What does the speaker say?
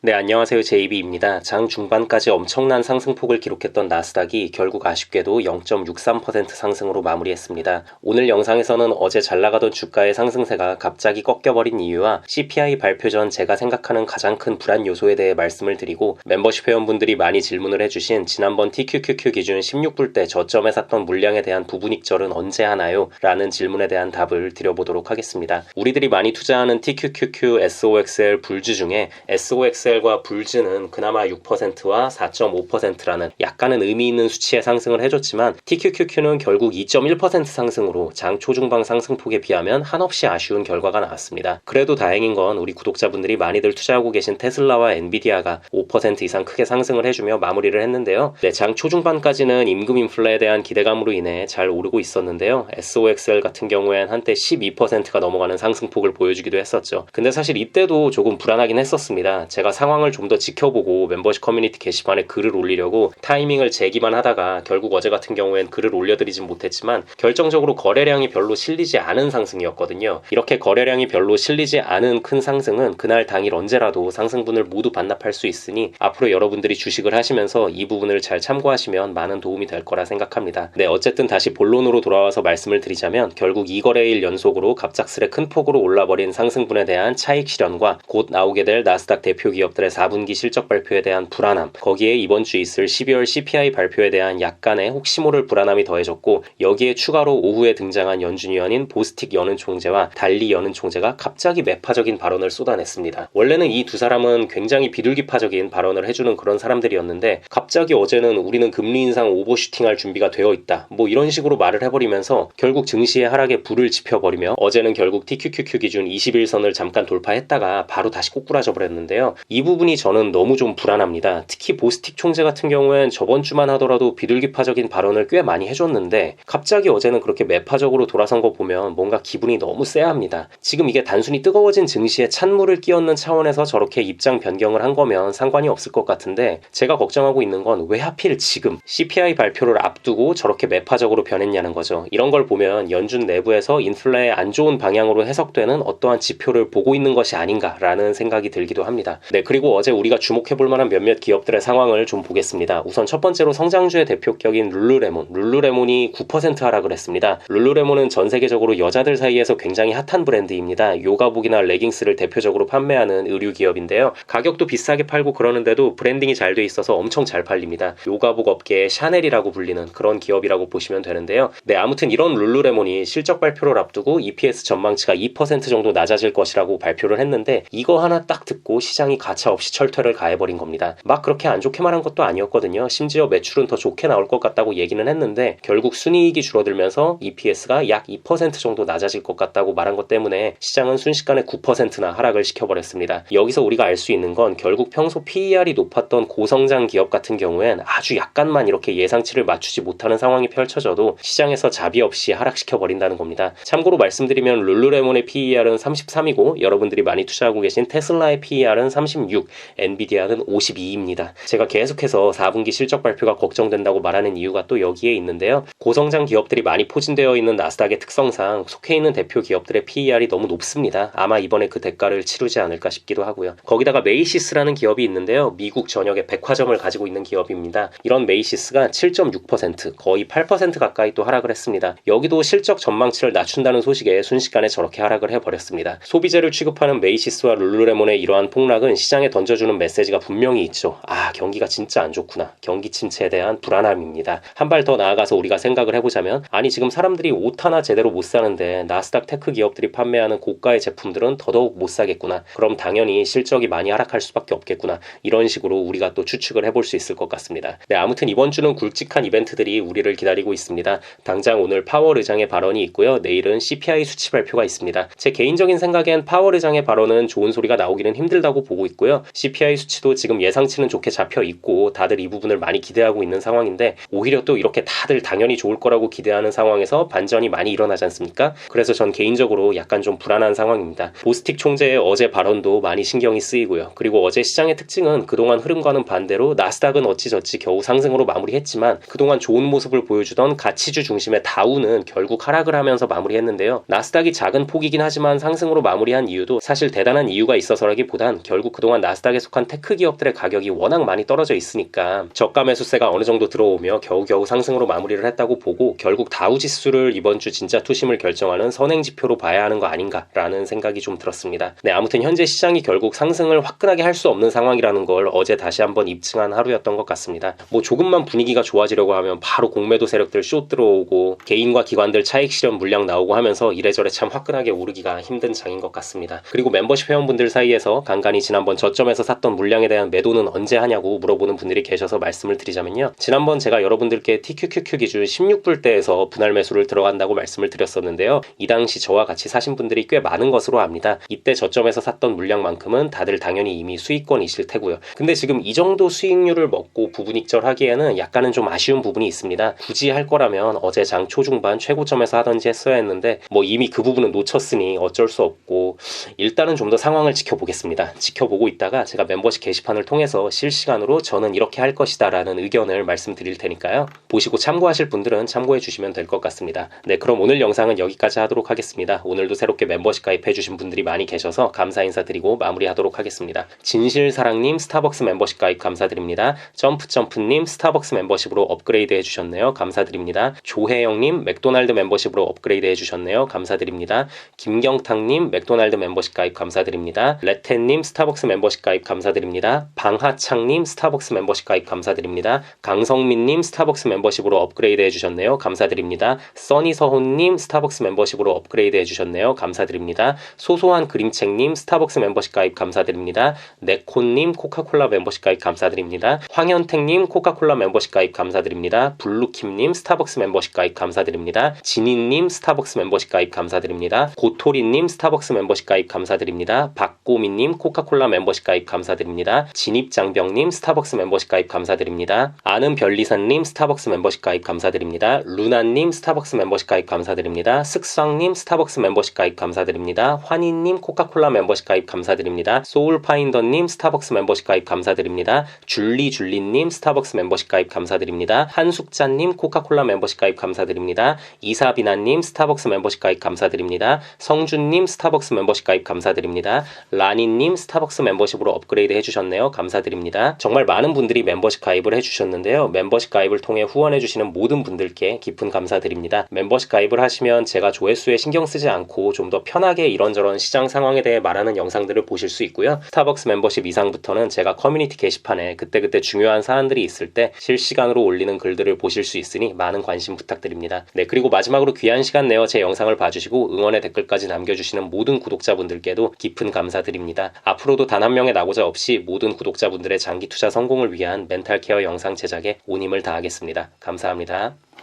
네, 안녕하세요. 제이비입니다. 장 중반까지 엄청난 상승폭을 기록했던 나스닥이 결국 아쉽게도 0.63% 상승으로 마무리했습니다. 오늘 영상에서는 어제 잘 나가던 주가의 상승세가 갑자기 꺾여버린 이유와 CPI 발표 전 제가 생각하는 가장 큰 불안 요소에 대해 말씀을 드리고, 멤버십 회원분들이 많이 질문을 해주신 지난번 TQQQ 기준 16불 때 저점에 샀던 물량에 대한 부분 익절은 언제 하나요? 라는 질문에 대한 답을 드려보도록 하겠습니다. 우리들이 많이 투자하는 TQQQ, SOXL, 불주 중에 SOXL 과 불즈는 그나마 6%와 4.5%라는 약간은 의미 있는 수치의 상승을 해줬지만, TQQQ는 결국 2.1% 상승으로 장 초중반 상승폭에 비하면 한없이 아쉬운 결과가 나왔습니다. 그래도 다행인 건 우리 구독자분들이 많이들 투자하고 계신 테슬라와 엔비디아가 5% 이상 크게 상승을 해주며 마무리를 했는데요. 네, 장 초중반까지는 임금 인플레에 대한 기대감으로 인해 잘 오르고 있었는데요. SOXL 같은 경우엔 한때 12%가 넘어가는 상승폭을 보여주기도 했었죠. 근데 사실 이때도 조금 불안하긴 했었습니다. 제가 상황을 좀 더 지켜보고 멤버십 커뮤니티 게시판에 글을 올리려고 타이밍을 재기만 하다가 결국 어제 같은 경우엔 글을 올려드리진 못했지만, 결정적으로 거래량이 별로 실리지 않은 상승이었거든요. 이렇게 거래량이 별로 실리지 않은 큰 상승은 그날 당일 언제라도 상승분을 모두 반납할 수 있으니 앞으로 여러분들이 주식을 하시면서 이 부분을 잘 참고하시면 많은 도움이 될 거라 생각합니다. 네, 어쨌든 다시 본론으로 돌아와서 말씀을 드리자면, 결국 2거래일 연속으로 갑작스레 큰 폭으로 올라버린 상승분에 대한 차익 실현과 곧 나오게 될 나스닥 대표 기업들의 4분기 실적 발표에 대한 불안함, 거기에 이번 주 있을 12월 CPI 발표에 대한 약간의 혹시 모를 불안함이 더해졌고, 여기에 추가로 오후에 등장한 연준위 원인 보스틱 여는 총재와 달리 여는 총재가 갑자기 매파적인 발언을 쏟아냈습니다. 원래는 이 두 사람은 굉장히 비둘기파적인 발언을 해주는 그런 사람들이었는데, 갑자기 어제는 우리는 금리 인상 오버슈팅할 준비가 되어 있다, 뭐 이런 식으로 말을 해버리면서 결국 증시의 하락에 불을 지펴버리며, 어제는 결국 TQQQ 기준 21선을 잠깐 돌파했다가 바로 다시 꼬꾸라져 버렸는데요. 이 부분이 저는 너무 좀 불안합니다. 특히 보스틱 총재 같은 경우엔 저번 주만 하더라도 비둘기파적인 발언을 꽤 많이 해줬는데, 갑자기 어제는 그렇게 매파적으로 돌아선 거 보면 뭔가 기분이 너무 쎄합니다. 지금 이게 단순히 뜨거워진 증시에 찬물을 끼얹는 차원에서 저렇게 입장 변경을 한 거면 상관이 없을 것 같은데, 제가 걱정하고 있는 건 왜 하필 지금 CPI 발표를 앞두고 저렇게 매파적으로 변했냐는 거죠. 이런 걸 보면 연준 내부에서 인플레에 안 좋은 방향으로 해석되는 어떠한 지표를 보고 있는 것이 아닌가라는 생각이 들기도 합니다. 네, 그리고 어제 우리가 주목해볼 만한 몇몇 기업들의 상황을 좀 보겠습니다. 우선 첫 번째로 성장주의 대표격인 룰루레몬이 9% 하락을 했습니다. 룰루레몬은 전 세계적으로 여자들 사이에서 굉장히 핫한 브랜드입니다. 요가복이나 레깅스를 대표적으로 판매하는 의류 기업인데요. 가격도 비싸게 팔고 그러는데도 브랜딩이 잘 돼 있어서 엄청 잘 팔립니다. 요가복 업계의 샤넬이라고 불리는 그런 기업이라고 보시면 되는데요. 네, 아무튼 이런 룰루레몬이 실적 발표를 앞두고 EPS 전망치가 2% 정도 낮아질 것이라고 발표를 했는데, 이거 하나 딱 듣고 시장이 가차없이 철퇴를 가해버린 겁니다. 막 그렇게 안 좋게 말한 것도 아니었거든요. 심지어 매출은 더 좋게 나올 것 같다고 얘기는 했는데, 결국 순이익이 줄어들면서 EPS가 약 2% 정도 낮아질 것 같다고 말한 것 때문에 시장은 순식간에 9%나 하락을 시켜버렸습니다. 여기서 우리가 알 수 있는 건, 결국 평소 PER이 높았던 고성장 기업 같은 경우엔 아주 약간만 이렇게 예상치를 맞추지 못하는 상황이 펼쳐져도 시장에서 자비 없이 하락시켜버린다는 겁니다. 참고로 말씀드리면 룰루레몬의 PER은 33이고 여러분들이 많이 투자하고 계신 테슬라의 PER은 36, 엔비디아는 52입니다. 제가 계속해서 4분기 실적 발표가 걱정된다고 말하는 이유가 또 여기에 있는데요. 고성장 기업들이 많이 포진되어 있는 나스닥의 특성상 속해 있는 대표 기업들의 PER이 너무 높습니다. 아마 이번에 그 대가를 치르지 않을까 싶기도 하고요. 거기다가 메이시스라는 기업이 있는데요. 미국 전역에 백화점을 가지고 있는 기업입니다. 이런 메이시스가 7.6%, 거의 8% 가까이 또 하락을 했습니다. 여기도 실적 전망치를 낮춘다는 소식에 순식간에 저렇게 하락을 해버렸습니다. 소비재를 취급하는 메이시스와 룰루레몬의 이러한 폭락은 시장에 던져주는 메시지가 분명히 있죠. 경기가 진짜 안 좋구나. 경기 침체에 대한 불안함입니다. 한 발 더 나아가서 우리가 생각을 해보자면, 아니 지금 사람들이 옷 하나 제대로 못 사는데 나스닥 테크 기업들이 판매하는 고가의 제품들은 더더욱 못 사겠구나. 그럼 당연히 실적이 많이 하락할 수밖에 없겠구나. 이런 식으로 우리가 또 추측을 해볼 수 있을 것 같습니다. 네, 아무튼 이번 주는 굵직한 이벤트들이 우리를 기다리고 있습니다. 당장 오늘 파월 의장의 발언이 있고요. 내일은 CPI 수치 발표가 있습니다. 제 개인적인 생각엔 파월 의장의 발언은 좋은 소리가 나오기는 힘들다고 보고 있고요. CPI 수치도 지금 예상치는 좋게 잡혀 있고 다들 이 부분을 많이 기대하고 있는 상황인데, 오히려 또 이렇게 다들 당연히 좋을 거라고 기대하는 상황에서 반전이 많이 일어나지 않습니까? 그래서 전 개인적으로 약간 좀 불안한 상황입니다. 보스틱 총재의 어제 발언도 많이 신경이 쓰이고요. 그리고 어제 시장의 특징은 그동안 흐름과는 반대로 나스닥은 어찌저찌 겨우 상승으로 마무리했지만, 그동안 좋은 모습을 보여주던 가치주 중심의 다우는 결국 하락을 하면서 마무리했는데요. 나스닥이 작은 폭이긴 하지만 상승으로 마무리한 이유도 사실 대단한 이유가 있어서라기보단 결국 그동안 그동안 나스닥에 속한 테크 기업들의 가격이 워낙 많이 떨어져 있으니까 저가 매수세가 어느 정도 들어오며 겨우겨우 상승으로 마무리를 했다고 보고 결국 다우지수를 이번 주 진짜 투심을 결정하는 선행지표로 봐야 하는 거 아닌가라는 생각이 좀 들었습니다. 네, 아무튼 현재 시장이 결국 상승을 화끈하게 할 수 없는 상황이라는 걸 어제 다시 한번 입증한 하루였던 것 같습니다. 뭐 조금만 분위기가 좋아지려고 하면 바로 공매도 세력들 숏 들어오고 개인과 기관들 차익 실현 물량 나오고 하면서 이래저래 참 화끈하게 오르기가 힘든 장인 것 같습니다. 그리고 멤버십 회원분들 사이에서 간간히 지난번 저점에서 샀던 물량에 대한 매도는 언제 하냐고 물어보는 분들이 계셔서 말씀을 드리자면요. 지난번 제가 여러분들께 TQQQ 기준 16불대에서 분할 매수를 들어간다고 말씀을 드렸었는데요. 이 당시 저와 같이 사신 분들이 꽤 많은 것으로 압니다. 이때 저점에서 샀던 물량만큼은 다들 당연히 이미 수익권이실 테고요. 근데 지금 이 정도 수익률을 먹고 부분익절하기에는 약간은 좀 아쉬운 부분이 있습니다. 굳이 할 거라면 어제 장 초중반 최고점에서 하던지 했어야 했는데 뭐 이미 그 부분은 놓쳤으니 어쩔 수 없고 일단은 좀 더 상황을 지켜보겠습니다. 지켜보고 있다가 제가 멤버십 게시판을 통해서 실시간으로 저는 이렇게 할 것이다 라는 의견을 말씀드릴 테니까요. 보시고 참고하실 분들은 참고해 주시면 될 것 같습니다. 네, 그럼 오늘 영상은 여기까지 하도록 하겠습니다. 오늘도 새롭게 멤버십 가입해 주신 분들이 많이 계셔서 감사 인사드리고 마무리하도록 하겠습니다. 진실사랑님 스타벅스 멤버십 가입 감사드립니다. 점프점프님 스타벅스 멤버십으로 업그레이드 해주셨네요. 감사드립니다. 조혜영님 맥도날드 멤버십으로 업그레이드 해주셨네요. 감사드립니다. 김경탁님 맥도날드 멤버십 가입 감사드립니다. 레텐님 스타벅스 멤버십 가입 감사드립니다. 방하창님 스타벅스 멤버십 가입 감사드립니다. 강성민님 스타벅스 멤버십으로 업그레이드 해주셨네요. 감사드립니다. 써니서훈님 스타벅스 멤버십으로 업그레이드 해주셨네요. 감사드립니다. 소소한 그림책님 스타벅스 멤버십 가입 감사드립니다. 네콘님 코카콜라 멤버십 가입 감사드립니다. 황현택님 코카콜라 멤버십 가입 감사드립니다. 블루킴님 스타벅스 멤버십 가입 감사드립니다. 진희님 스타벅스 멤버십 가입 감사드립니다. 고토리님 스타벅스 멤버십 가입 감사드립니다. 박고미님 코카콜라 멤버십 가입 감사드립니다. 진입장병님 스타벅스 멤버십 가입 감사드립니다. 아는별리사님 스타벅스 멤버십 가입 감사드립니다. 루나님 스타벅스 멤버십 가입 감사드립니다. 슥상님 스타벅스 멤버십 가입 감사드립니다. 환희님 코카콜라 멤버십 가입 감사드립니다. 소울파인더님 스타벅스 멤버십 가입 감사드립니다. 줄리님 스타벅스 멤버십 가입 감사드립니다. 한숙자님 코카콜라 멤버십 가입 감사드립니다. 이사비나님 스타벅스 멤버십 가입 감사드립니다. 성준님 스타벅스 멤버십 가입 감사드립니다. 라니님 스타벅스 멤버십으로 업그레이드 해주셨네요. 감사드립니다. 정말 많은 분들이 멤버십 가입을 해주셨는데요. 멤버십 가입을 통해 후원해주시는 모든 분들께 깊은 감사드립니다. 멤버십 가입을 하시면 제가 조회수에 신경 쓰지 않고 좀 더 편하게 이런저런 시장 상황에 대해 말하는 영상들을 보실 수 있고요. 스타벅스 멤버십 이상부터는 제가 커뮤니티 게시판에 그때그때 중요한 사안들이 있을 때 실시간으로 올리는 글들을 보실 수 있으니 많은 관심 부탁드립니다. 네, 그리고 마지막으로 귀한 시간 내어 제 영상을 봐주시고 응원의 댓글까지 남겨주시는 모든 구독자분들께도 깊은 감사드립니다. 앞으로도 단 한 명의 낙오자 없이 모든 구독자분들의 장기 투자 성공을 위한 멘탈 케어 영상 제작에 온 힘을 다하겠습니다. 감사합니다.